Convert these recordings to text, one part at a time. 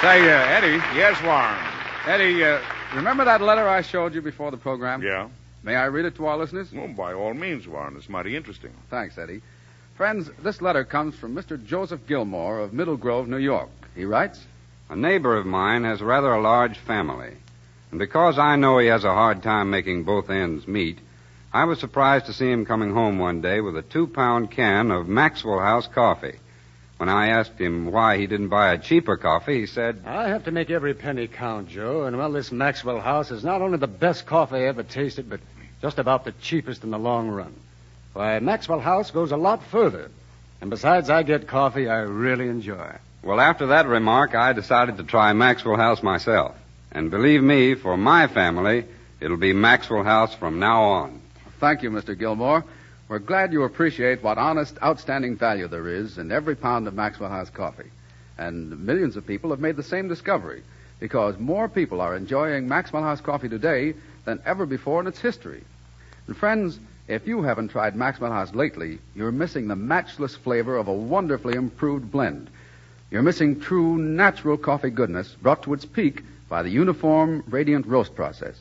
Say, Eddie. Yes, Warren. Eddie, remember that letter I showed you before the program? Yeah? May I read it to our listeners? Well, by all means, Warren. It's mighty interesting. Thanks, Eddie. Friends, this letter comes from Mr. Joseph Gilmore of Middle Grove, New York. He writes, A neighbor of mine has rather a large family, and because I know he has a hard time making both ends meet, I was surprised to see him coming home one day with a 2-pound can of Maxwell House coffee. When I asked him why he didn't buy a cheaper coffee, he said, I have to make every penny count, Joe, and, well, this Maxwell House is not only the best coffee I ever tasted, but just about the cheapest in the long run. Why, Maxwell House goes a lot further, and besides, I get coffee I really enjoy. Well, after that remark, I decided to try Maxwell House myself. And believe me, for my family, it'll be Maxwell House from now on. Thank you, Mr. Gilmore. We're glad you appreciate what honest, outstanding value there is in every pound of Maxwell House coffee. And millions of people have made the same discovery because more people are enjoying Maxwell House coffee today than ever before in its history. And friends, if you haven't tried Maxwell House lately, you're missing the matchless flavor of a wonderfully improved blend. You're missing true, natural coffee goodness brought to its peak by the uniform, radiant roast process.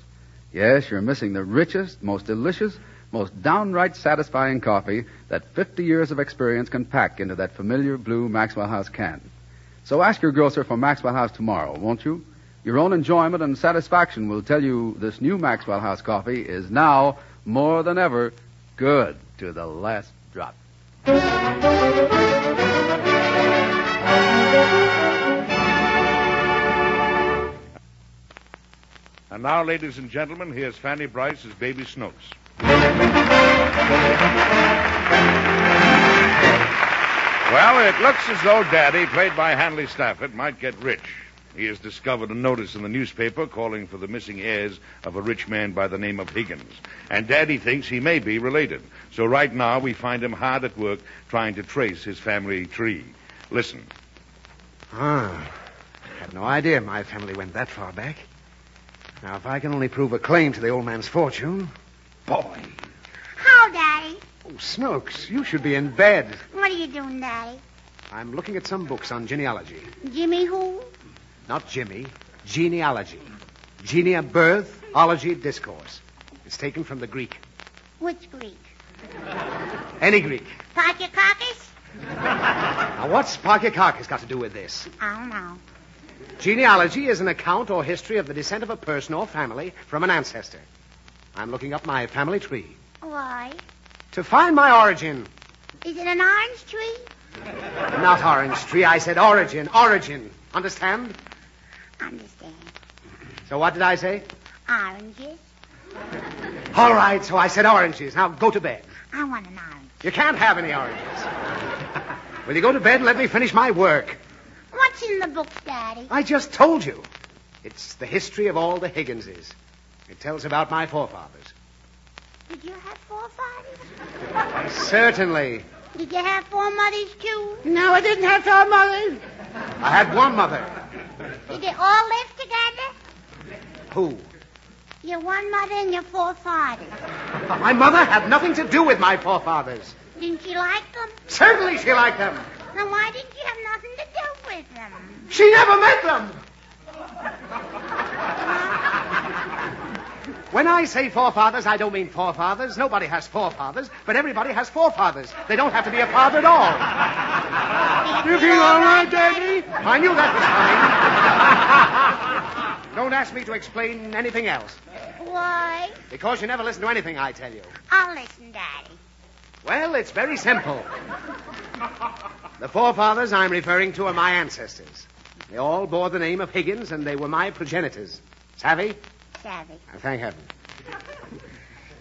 Yes, you're missing the richest, most delicious, most downright satisfying coffee that 50 years of experience can pack into that familiar blue Maxwell House can. So ask your grocer for Maxwell House tomorrow, won't you? Your own enjoyment and satisfaction will tell you this new Maxwell House coffee is now, more than ever, good to the last drop. And now, ladies and gentlemen, here's Fanny Brice as Baby Snooks. Well, it looks as though Daddy, played by Hanley Stafford, might get rich. He has discovered a notice in the newspaper calling for the missing heirs of a rich man by the name of Higgins. And Daddy thinks he may be related. So right now we find him hard at work trying to trace his family tree. Listen. I had no idea my family went that far back. Now, if I can only prove a claim to the old man's fortune... Boy. How, Daddy? Oh, Snooks, you should be in bed. What are you doing, Daddy? I'm looking at some books on genealogy. Jimmy who? Not Jimmy. Genealogy. Genia, birth, ology, discourse. It's taken from the Greek. Which Greek? Any Greek. Pakikakis? Now, what's Pakikakis got to do with this? I don't know. Genealogy is an account or history of the descent of a person or family from an ancestor. I'm looking up my family tree. Why? To find my origin. Is it an orange tree? Not orange tree. I said origin. Origin. Understand? Understand. So what did I say? Oranges. All right, so I said oranges. Now go to bed. I want an orange. You can't have any oranges. Will you go to bed and let me finish my work? What's in the book, Daddy? I just told you. It's the history of all the Higginses. It tells about my forefathers. Did you have forefathers? Certainly. Did you have four mothers, too? No, I didn't have four mothers. I had one mother. Did they all live together? Who? Your one mother and your four fathers. My mother had nothing to do with my forefathers. Didn't she like them? Certainly she liked them. Then why didn't you have nothing to do with them? She never met them. When I say forefathers, I don't mean forefathers. Nobody has forefathers, but everybody has forefathers. They don't have to be a father at all. You feel all right, Daddy? I knew that was coming. Don't ask me to explain anything else. Why? Because you never listen to anything I tell you. I'll listen, Daddy. Well, it's very simple. The forefathers I'm referring to are my ancestors. They all bore the name of Higgins, and they were my progenitors. Savvy? Savvy. Thank heaven.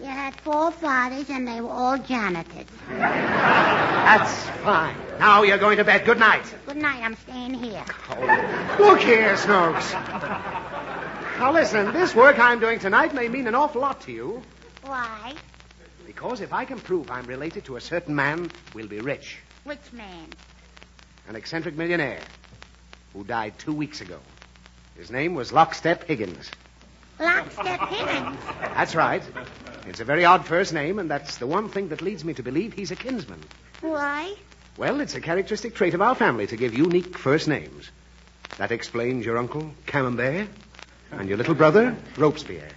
You had four fathers, and they were all janitors. That's fine. Now you're going to bed. Good night. Good night. I'm staying here. Oh, look here, Snooks. Now, listen, this work I'm doing tonight may mean an awful lot to you. Why? Because if I can prove I'm related to a certain man, we'll be rich. Which man? An eccentric millionaire who died 2 weeks ago. His name was Lockstep Higgins. Lockstep Higgins? That's right. It's a very odd first name, and that's the one thing that leads me to believe he's a kinsman. Why? Well, it's a characteristic trait of our family to give unique first names. That explains your uncle, Camembert, and your little brother, Robespierre.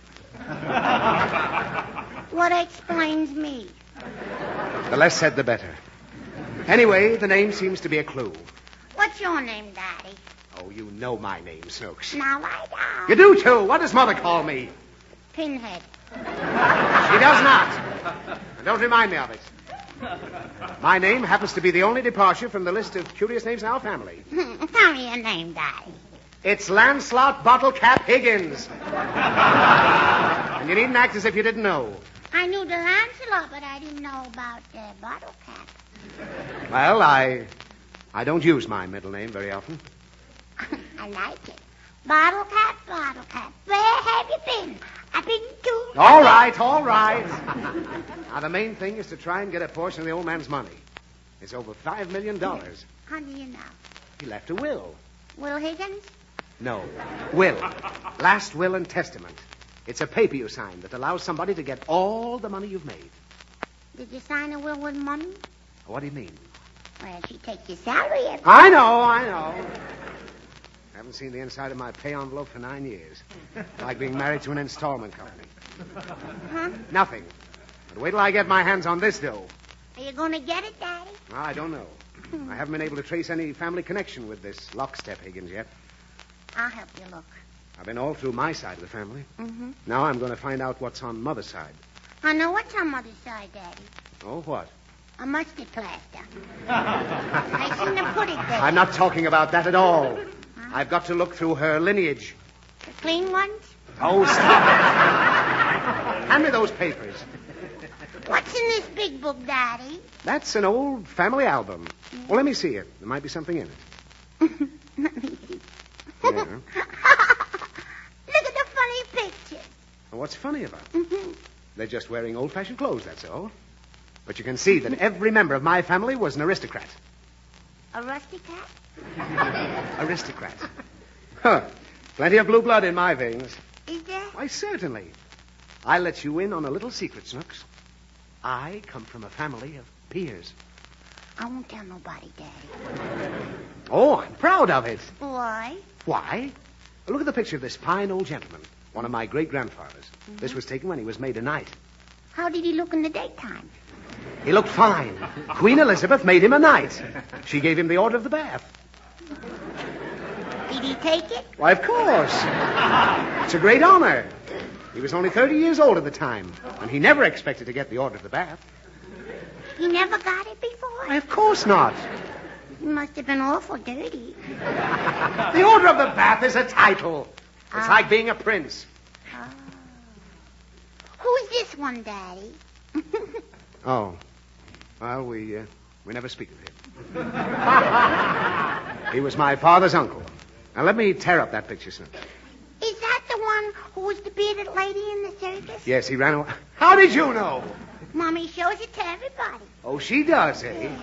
What explains me? The less said, the better. Anyway, the name seems to be a clue. What's your name, Daddy? Oh, you know my name, Snooks. Now I don't. You do, too. What does Mother call me? Pinhead. She does not. And don't remind me of it. My name happens to be the only departure from the list of curious names in our family. Tell me your name, Daddy. It's Lancelot Bottlecap Higgins. And you needn't act as if you didn't know. I knew the Lancelot, but I didn't know about the bottle cap. Well, I don't use my middle name very often. I like it. Bottle cap. Where have you been? I've been to... All right. Now, the main thing is to try and get a portion of the old man's money. It's over $5 million. How do you know? He left a will. Will Higgins? No. Will. Last will and testament. It's a paper you sign that allows somebody to get all the money you've made. Did you sign a will with money? What do you mean? Well, she takes your salary every... I know. Haven't seen the inside of my pay envelope for 9 years. Like being married to an installment company. Huh? Nothing. But wait till I get my hands on this dough. Are you going to get it, Daddy? I don't know. I haven't been able to trace any family connection with this lockstep Higgins yet. I'll help you look. I've been all through my side of the family. Mm-hmm. Now I'm going to find out what's on Mother's side. I know what's on Mother's side, Daddy. Oh, what? A mustard plaster. I shouldn't have put it there. I'm not talking about that at all. I've got to look through her lineage. The clean ones? Oh, stop it. Hand me those papers. What's in this big book, Daddy? That's an old family album. Well, let me see it. There might be something in it. Let me see. Yeah. Look at the funny pictures. Well, what's funny about it? Mm-hmm. They're just wearing old-fashioned clothes, that's all. But you can see that every member of my family was an aristocrat. A rusty cat? Aristocrat. Huh. Plenty of blue blood in my veins. Is there? Why, certainly. I'll let you in on a little secret, Snooks. I come from a family of peers. I won't tell nobody, Daddy. Oh, I'm proud of it. Why? Why? Look at the picture of this fine old gentleman, one of my great-grandfathers. Mm-hmm. This was taken when he was made a knight. How did he look in the daytime? He looked fine. Queen Elizabeth made him a knight. She gave him the Order of the Bath. Did he take it? Why, of course. It's a great honor. He was only 30 years old at the time, and he never expected to get the Order of the Bath. He never got it before? Why, of course not. He must have been awful dirty. The Order of the Bath is a title. It's like being a prince. Who's this one, Daddy? Oh. Well, we never speak of him. He was my father's uncle. Now, let me tear up that picture, son. Is that the one who was the bearded lady in the circus? Yes, he ran away. How did you know? Mommy shows it to everybody. Oh, she does, eh? Yeah.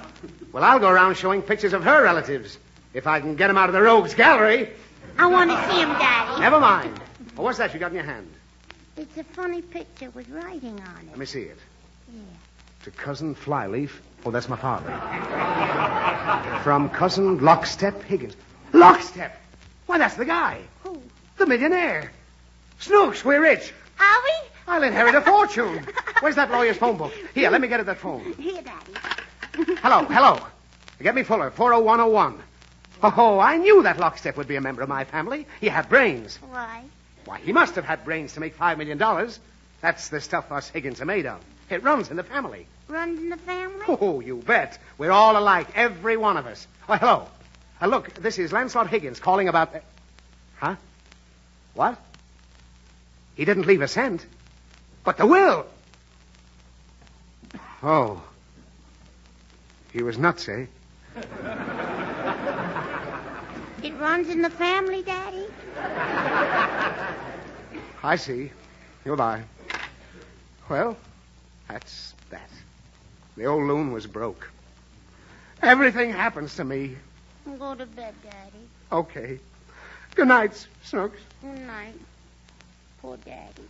Well, I'll go around showing pictures of her relatives. If I can get them out of the rogues gallery. I want to see him, Daddy. Never mind. Oh, what's that you got in your hand? It's a funny picture with writing on it. Let me see it. Yeah. To Cousin Flyleaf. Oh, that's my father. From Cousin Lockstep Higgins. Lockstep? Why, that's the guy. Who? The millionaire. Snooks, we're rich. Are we? I'll inherit a fortune. Where's that lawyer's phone book? Here, let me get at that phone. Here, Daddy. Hello. Get me Fuller, 40101. Oh, I knew that Lockstep would be a member of my family. He had brains. Why? Why, he must have had brains to make $5 million. That's the stuff us Higgins are made of. It runs in the family. Runs in the family? Oh, you bet. We're all alike, every one of us. Oh, hello. Look, this is Lancelot Higgins calling about... Huh? What? He didn't leave a cent. But the will... Oh. He was nuts, eh? It runs in the family, Daddy? I see. Goodbye. Well, that's that. The old loon was broke. Everything happens to me. Go to bed, Daddy. Okay. Good night, Snooks. Good night. Poor Daddy.